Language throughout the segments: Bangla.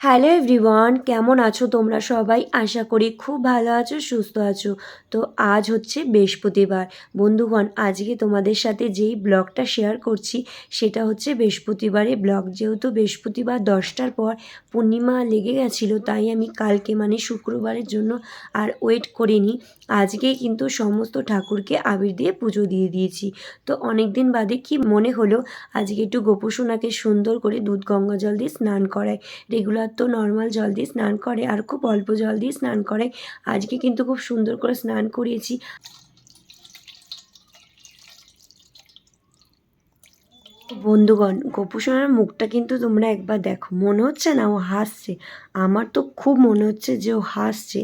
হ্যালো এভরিওয়ান, কেমন আছো তোমরা সবাই? আশা করি খুব ভালো আছো, সুস্থ আছো। তো আজ হচ্ছে বৃহস্পতিবার। বন্ধুগণ, আজকে তোমাদের সাথে যেই ব্লগটা শেয়ার করছি সেটা হচ্ছে বৃহস্পতিবারের ব্লগ। যেহেতু বৃহস্পতিবার 10টার পর পূর্ণিমা লেগে গেছিলো, তাই আমি কালকে মানে শুক্রবারের জন্য আর ওয়েট করিনি। আজকেই কিন্তু সমস্ত ঠাকুরকে আবির দিয়ে পুজো দিয়ে দিয়েছি। তো অনেক দিন বাদে কি মনে হলো আজকে একটু গোপুসোনাকে সুন্দর করে দুধ গঙ্গা জল দিয়ে স্নান করায়। রেগুলার তো নর্মাল জল দিয়ে স্নান করে আর খুব অল্প জল দিয়ে স্নান করে। আজকে কিন্তু খুব সুন্দর করে স্নান করিয়েছি। বন্ধুগণ, গোপু সোনার মুখটা কিন্তু তোমরা একবার দেখো, মনে হচ্ছে না ও হাসছে? আমার তো খুব মনে হচ্ছে যে ও হাসছে।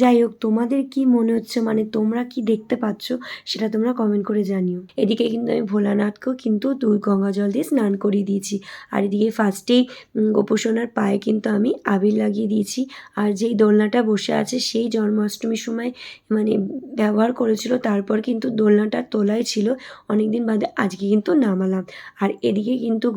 যাই হোক, তোমাদের কি মনে হচ্ছে, মানে তোমরা কি দেখতে পাচ্ছ সেটা তোমরা কমেন্ট করে জানিও। এদিকে কিন্তু আমি ভোলানাথকেও কিন্তু দুধ গঙ্গা জল দিয়ে স্নান করিয়ে দিয়েছি। আর এদিকে ফার্স্টেই গোপু সোনার পায়ে কিন্তু আমি আবির লাগিয়ে দিয়েছি। আর যেই দোলনাটা বসে আছে সেই জন্মাষ্টমীর সময় মানে ব্যবহার করেছিল, তারপর কিন্তু দোলনাটা তোলাই ছিল। অনেকদিন বাদে আজকে কিন্তু নামালাম। আর এদিকে কিন্তু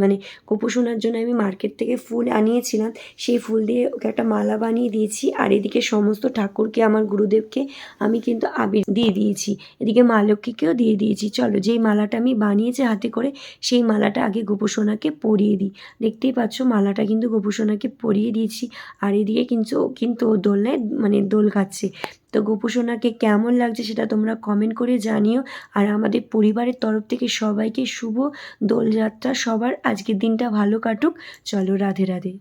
মানে গোপোষণার জন্য আমি মার্কেট থেকে ফুল আনিয়েছিলাম, সেই ফুল দিয়ে ওকে একটা মালা বানিয়ে দিয়েছি। আর এদিকে সমস্ত ঠাকুরকে, আমার গুরুদেবকে আমি কিন্তু আবির দিয়ে দিয়েছি। এদিকে মা লক্ষ্মীকেও দিয়ে দিয়েছি। চলো, যেই মালাটা আমি বানিয়েছি হাতে করে, সেই মালাটা আগে গোপোষণাকে পরিয়ে দিই। দেখতেই পাচ্ছ, মালাটা কিন্তু গোপোষণাকে পরিয়ে দিয়েছি। আর এদিকে কিন্তু ও দোলনায় মানে দোল খাচ্ছে। তো গোপোষণাকে কেমন লাগছে সেটা তোমরা কমেন্ট করে জানিও। আর আমাদের পরিবারের তরফ থেকে সবাইকে শুভ দোলযাত্রা। সবার আজকের দিনটা ভালো কাটুক। চলো, রাধে রাধে।